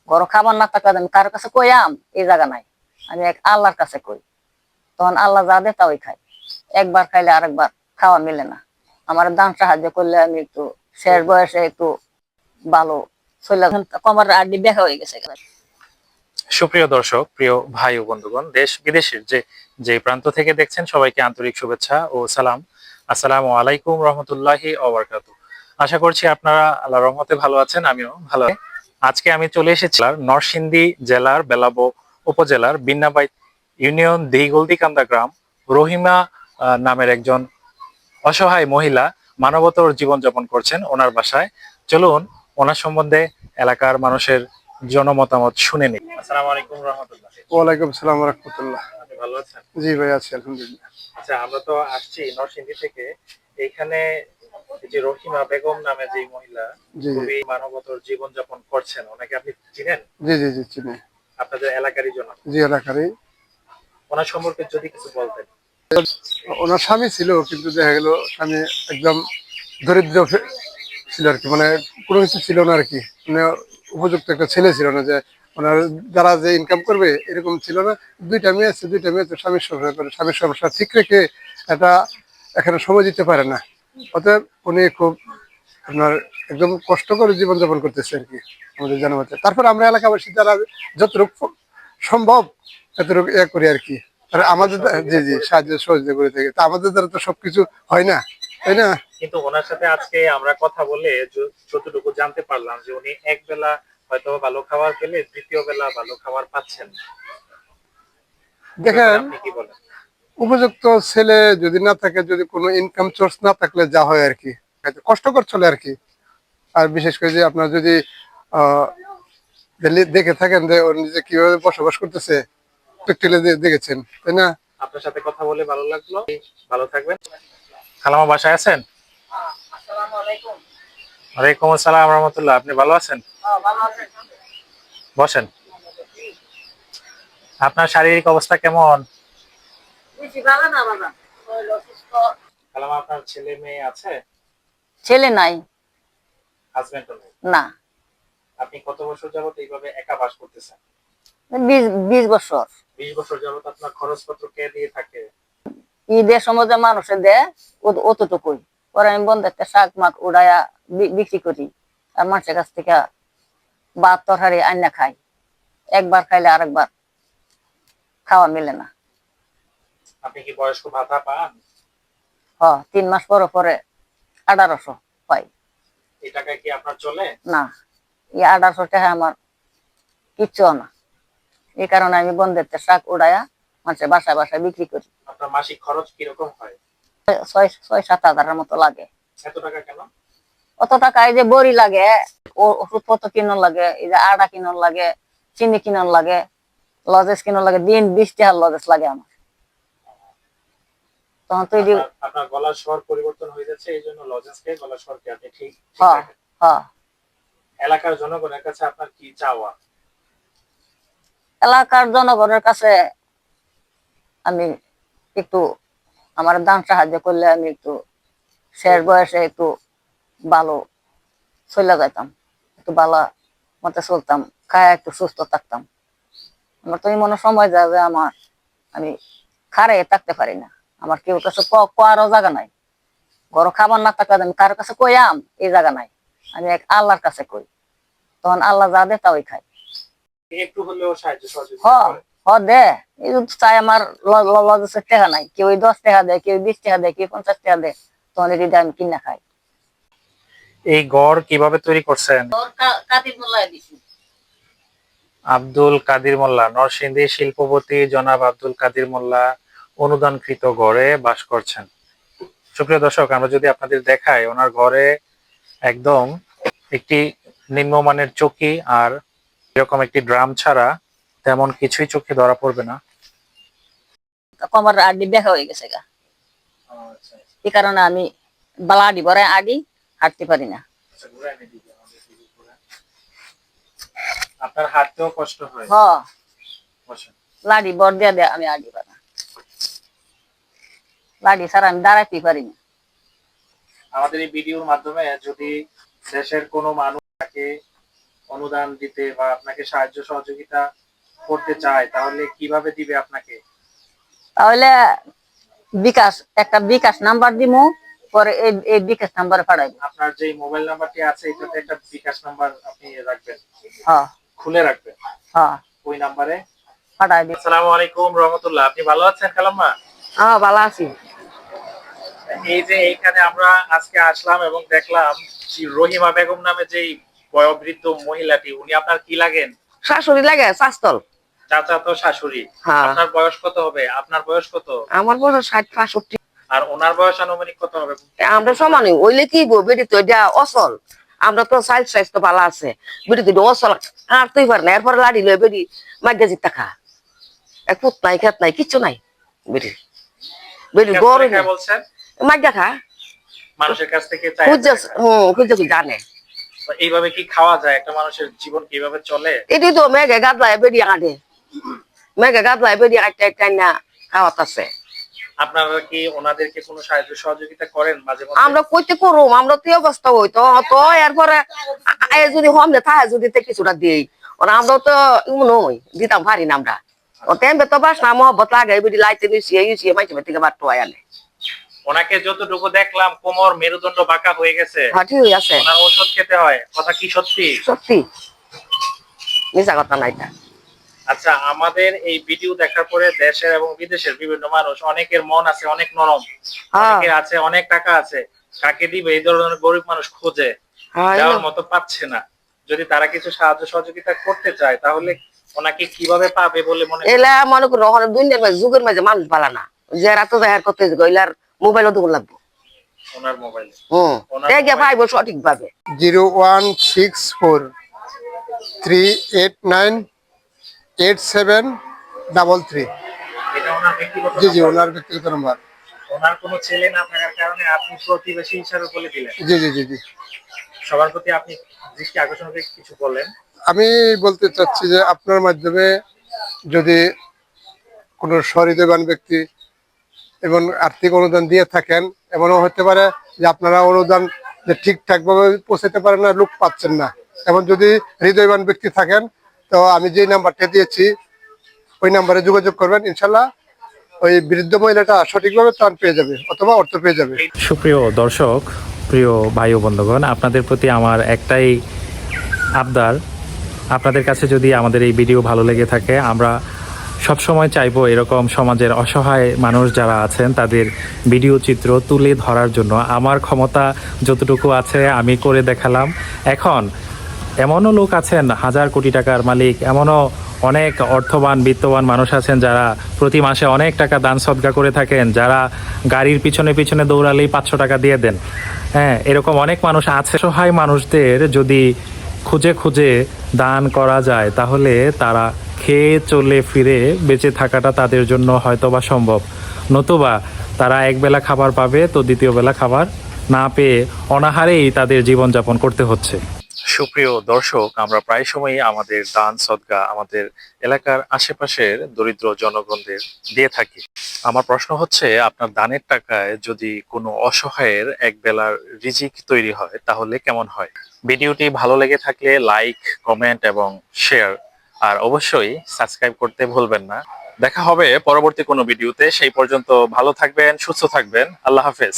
ঘর খাবার না থাকলে আমি কারোর কাছে কইয়াম এই জায়গা নাই, আমি এক আল্লাহর কাছে কই। তখন আল্লাহ যা দে তাই খাই, একবার খাইলে আরেকবার খাওয়া মিলে না। আমার দান সাহায্য করলে আমি একটু শেষ বয়সে একটু ভালো চলে, কমার আড্ডি দেখা হয়ে গেছে। সুপ্রিয় দর্শক, প্রিয় ভাই ও বন্ধুগণ, দেশ বিদেশের যে প্রান্ত থেকে দেখছেন সবাইকে আন্তরিক শুভেচ্ছা ও সালাম। আসসালামু আলাইকুম রহমতুল্লাহি ওয়া বারাকাতুহু। আশা করছি আপনারা আল্লাহর রহমতে ভালো আছেন, আমিও ভালো আছি। আজকে আমি চলে এসেছি নরসিংদী জেলার বেলাবো উপজেলার বিন্নাবাইত ইউনিয়ন দিগলদিকান্দা গ্রাম। রহিমা নামের একজন অসহায় মহিলা মানবতর জীবনযাপন করছেন ওনার বাসায়। চলুন ওনার সম্বন্ধে এলাকার মানুষের জনমতামত শুনে নিই। আসসালামু আলাইকুম রহমতুল্লাহ। ওয়ালাইকুম সালাম রাহমাতুল্লাহ। আপনি ভালো আছেন? জি ভাই, আছি আলহামদুলিল্লাহ। আচ্ছা, আমরা তো আসছি নরসিংদী থেকে। এইখানে এই যে রহিমা বেগম নামে যে মহিলা জি খুবই মানবতর জীবনযাপন করছেন, ওনাকে আপনি চিনেন? জি জি জি চিনি। আপনাদের এলাকারই জন্য। জি এলাকারই। ওনার সম্পর্কে যদি কিছু বলতেন। ওনার স্বামী ছিল, কিন্তু দেখা গেল স্বামী একদম দরিদ্র ছিল আর কি, মানে কোনো কিছু ছিল না আর কি, মানে উপযুক্ত একটা ছেলে ছিল না যে ওনার যারা যে ইনকাম করবে এরকম ছিল না। দুইটা মেয়ে আছে, দুইটা মেয়ে তো স্বামীর সংসার করে, স্বামীর সংসার ঠিক রেখে এটা এখানে সময় দিতে পারে না। অতএব উনি খুব আপনার একদম কষ্ট করে জীবনযাপন করতেছে আর কি আমাদের জানাতে। তারপর আমরা এলাকাবাসী যারা যতটুকু সম্ভব এতটুকু ইয়ে করি আর কি। আর আমাদের জি জি সাহায্য সহযোগিতা করে থাকি, তা আমাদের দ্বারা তো সবকিছু হয় না, তাই না? কিন্তু ওনার সাথে আজকে আমরা কথা বলে যতটুকু জানতে পারলাম যে উনি এক বেলা হয়তো ভালো খাবার পেলে দ্বিতীয় বেলা ভালো খাবার পাচ্ছেন। দেখেন, আপনি কি বলেন? উপযুক্ত ছেলে যদি না থাকে, যদি কোনো ইনকাম সোর্স না থাকলে যা হয় আর কি, কষ্টকর চলে আর কি। আর বিশেষ করে যে আপনার যদি আহ দেখে থাকেন যে ওর নিজে কিভাবে বসবাস করতেছে, দেখেছেন, তাই না? আপনার সাথে কথা বলে ভালো লাগলো। ভালো থাকবেন। খালামা বাসায় আছেন? ওয়ালাইকুম আসসালাম রহমতুল্লাহ। আপনি ভালো আছেন? বসেন। আপনার শারীরিক অবস্থা কেমন? খালামা, আপনার ছেলে মেয়ে আছে? ছেলে নাই। হাজবেন্ডও নেই? না। আপনি কত বছর যাবত এইভাবে একা বাস করতেছেন? 20 বছর। 20 বছর যাবত আপনার খরচপত্র কে দিয়ে থাকে? ঈদের সময় যে মানুষে দেয় অতটুকুই, পরে আমি বন্ধুতে শাক মাক উড়াইয়া বিক্রি করি, আর মানুষের কাছ থেকে ভাত তরকারি আইনা খাই, একবার খাইলে আরেকবার খাওয়া মিলে না। আপনি কি বয়স্ক ভাতা পান? 3 মাস পরে পরে 1800 পাই। এই টাকায় কি আপনার চলে? না, এই 1800 টাকা আমার কিচ্ছু না। এই কারণে আমি বন্ধের শাক উড়াইয়া মানুষের বাসায় বাসায় বিক্রি করি। আপনার মাসিক খরচ কিরকম হয়? 6-7 হাজারের মতো লাগে। এত টাকা কেন? অত টাকা এই যে বড়ি লাগে, ওষুধপত্র কিনন লাগে, এই যে আটা কিনন লাগে, চিনি কিনন লাগে, লজেস কিনন লাগে, দিন 20 টাকার লজেস লাগে আমার। তখন তুই আপনার গলার স্বর পরিবর্তন হয়ে যাচ্ছে, এই জন্য লজেন্স খেয়ে গলার স্বরকে আপনি ঠিক রাখেন। এলাকার জনগণের কাছে আপনার কি চাওয়া? এলাকার জনগণের কাছে আমি একটু আমার দান সাহায্য করলে আমি একটু শেষ বয়সে একটু ভালো চলে যাইতাম, একটু ভালো মতে চলতাম, খায় একটু সুস্থ থাকতাম। আমার তো মনে সময় যায় যে আমি খারে থাকতে পারি না, আমার কেউ কাছে কোয়ারও জায়গা নাই। ঘর খাবার না থাকলে আমি কারোর কাছে কইয়াম এই জায়গা নাই, আমি এক আল্লাহর কাছে কই। তখন আল্লাহ যা দে তাই খাই। একটু হলেও সাহায্য সহযোগিতা করেন? দে। এই চাই আমার লজের টাকা নাই, কেউ 10 টাকা দেয়, কেউ 20 টাকা দেয়, কেউ 50 টাকা দেয়, তখন এটি আমি কিনা খাই। এই গড় কিভাবে তৈরি করছেন? আব্দুল কাদির মোল্লা, নরসিংদী শিল্পপতি জনাব আব্দুল কাদির মোল্লা অনুদানকৃত ঘরে বাস করছেন। সুপ্রিয় দর্শক, আমরা যদি আপনাদের দেখাই, ওনার ঘরে একদম একটি নিম্নমানের চৌকি আর এরকম একটি ড্রাম ছাড়া তেমন কিছুই চোখে ধরা পড়বে না। কমার আড্ডি দেখা হয়ে গেছে গা, এই কারণে আমি বালাডি ভরে আডি হাঁটতে পারি না। আপনার হাঁটতেও কষ্ট হয়? লাডি বর দিয়া দেয়, আমি আডি পারা, লাডি ছাড়া আমি দাঁড়াইতে পারি না। আমাদের এই ভিডিওর মাধ্যমে যদি দেশের কোনো মানুষ থাকে অনুদান দিতে বা আপনাকে সাহায্য সহযোগিতা করতে চায় তাহলে কিভাবে দিবে আপনাকে? তাহলে একটা বিকাশ নাম্বার দিমু, পরে এই বিকাশ নাম্বারে পাঠাইবো। আপনার যে মোবাইল নাম্বারটি আছে এটাতে একটা বিকাশ নাম্বার আপনি রাখবেন, হ্যাঁ খুলে রাখবেন, হ্যাঁ ওই নাম্বারে পাঠাই দিই। আসসালামু আলাইকুম রহমতুল্লাহ। আপনি ভালো আছেন খালাম্মা? হ্যাঁ ভালো আছি। এই যে এইখানে আমরা আজকে আসলাম এবং দেখলাম যে রহিমা বেগম নামে যে বয়োবৃদ্ধ মহিলাটি, উনি আপনার কি লাগেন? শাশুড়ি লাগে শাস্তল। চাচা তো শাশুড়ি। হ্যাঁ। আপনার বয়স কত হবে? আপনার বয়স কত? আমার বয়স 60-65। আর ওনার বয়স আনুমানিক কত হবে? আমরা সমানই ওইলে কি বেটি তো এটা অসল। আমরা তো সাইজ তো ভালো আছে, বেটি তো অসল আর তুই পার না। এরপরে লাড়ি লয়ে বেটি মাগেজি টাকা এক পুত নাই খেত নাই কিচ্ছু নাই বেটি বেটি গরু কে বলছেন? মাগা খা মানুষের কাছ থেকে চাই। খুঁজে জানে তো এইভাবে কি খাওয়া যায়? একটা মানুষের জীবন কিভাবে চলে? এটি তো মেঘে গাদলায় বেটি আঁটে, মেঘে গাদলায় বেটি একটা একটা না খাওয়াত আছে। আপনারা কি ওনাদেরকে কোনো সাহায্য সহযোগিতা করেন মাঝে মধ্যে? আমরা কইতে করুম, আমরা তো অবস্থা হইতো তো এরপরে যদি হমলে থাকে যদি কিছুটা দিই ওরা আমরা তো নই দিতাম পারি না আমরা। ও তেমবে তো বাস না মহব্বত লাগে বেটি লাইতে নিয়ে মাইছে থেকে বার টোয়া আনে। ওনাকে যতটুকু দেখলাম কোমর মেরুদণ্ড বাঁকা হয়ে গেছে। হ্যাঁ ঠিক আছে, ওনার ওষুধ খেতে হয়, কথা কি সত্যি? সত্যি মিশা কথা নাই তা। আচ্ছা, আমাদের এই ভিডিও দেখার পরে দেশের এবং বিদেশের বিভিন্ন মানুষ, অনেকের মন আছে অনেক নরম, অনেকের আছে অনেক টাকা আছে, কাকে দিবে এই ধরনের গরিব মানুষ খোঁজে, দেওয়ার মতো পাচ্ছে না। যদি তারা কিছু সাহায্য সহযোগিতা করতে চায় তাহলে ওনাকে কিভাবে পাবে বলে মনে হয়? এলা মনে করো দুনিয়ার মাঝে যুগের মাঝে মানুষ পালা না, যারা তো দেখার করতে গইলার মোবাইলও দোকান লাগবো। ওনার মোবাইলে দেখে পাইবো সঠিক ভাবে। 01643898733। এটা ওনার ব্যক্তিগত জি জি নাম্বার? ওনার ব্যক্তিগত নাম্বার। ওনার কোনো ছেলে না থাকার কারণে আপনি প্রতিবেশী হিসাবে বলে দিলেন। জি জি জি জি সবার প্রতি আপনি দৃষ্টি আকর্ষণ করে কিছু বলেন। আমি বলতে চাচ্ছি যে আপনার মাধ্যমে যদি কোনো সহৃদয়বান ব্যক্তি এবং আর্থিক অনুদান দিয়ে থাকেন, এমনও হতে পারে যে আপনারা অনুদান যে ঠিকঠাক ভাবে পৌঁছাতে পারেন না, লোক পাচ্ছেন না। এমন যদি হৃদয়বান ব্যক্তি থাকেন তো আমি যে নাম্বারটা দিয়েছি ওই নাম্বারে যোগাযোগ করবেন, ইনশাল্লাহ ওই বৃদ্ধ মহিলাটা সঠিকভাবে ত্রাণ পেয়ে যাবে অথবা অর্থ পেয়ে যাবে। সুপ্রিয় দর্শক, প্রিয় ভাই ও বন্ধুগণ, আপনাদের প্রতি আমার একটাই আবদার, আপনাদের কাছে যদি আমাদের এই ভিডিও ভালো লেগে থাকে, আমরা সবসময় চাইবো এরকম সমাজের অসহায় মানুষ যারা আছেন তাদের ভিডিও চিত্র তুলে ধরার জন্য। আমার ক্ষমতা যতটুকু আছে আমি করে দেখালাম। এখন এমনও লোক আছেন হাজার কোটি টাকার মালিক, এমনও অনেক অর্থবান বিত্তবান মানুষ আছেন যারা প্রতি মাসে অনেক টাকা দান সদকা করে থাকেন, যারা গাড়ির পিছনে পিছনে দৌড়ালেই 500 টাকা দিয়ে দেন। হ্যাঁ, এরকম অনেক মানুষ আছে। সহায় মানুষদের যদি খুঁজে খুঁজে দান করা যায় তাহলে তারা খেয়ে চলে ফিরে বেঁচে থাকাটা তাদের জন্য হয়তোবা সম্ভব, নতুবা তারা একবেলা খাবার পাবে তো দ্বিতীয় বেলা খাবার না পেয়ে অনাহারেই তাদের জীবনযাপন করতে হচ্ছে। সুপ্রিয় দর্শক, আমরা প্রায় সময়ই আমাদের দান সদকা আমাদের এলাকার আশেপাশের দরিদ্র জনগণদের দিয়ে থাকি। আমার প্রশ্ন হচ্ছে, আপনার দানের টাকায় যদি কোনো অসহায়ের এক বেলার রিজিক তৈরি হয় তাহলে কেমন হয়? ভিডিওটি ভালো লেগে থাকলে লাইক, কমেন্ট এবং শেয়ার, আর অবশ্যই সাবস্ক্রাইব করতে ভুলবেন না। দেখা হবে পরবর্তী কোনো ভিডিওতে। সেই পর্যন্ত ভালো থাকবেন, সুস্থ থাকবেন। আল্লাহ হাফেজ।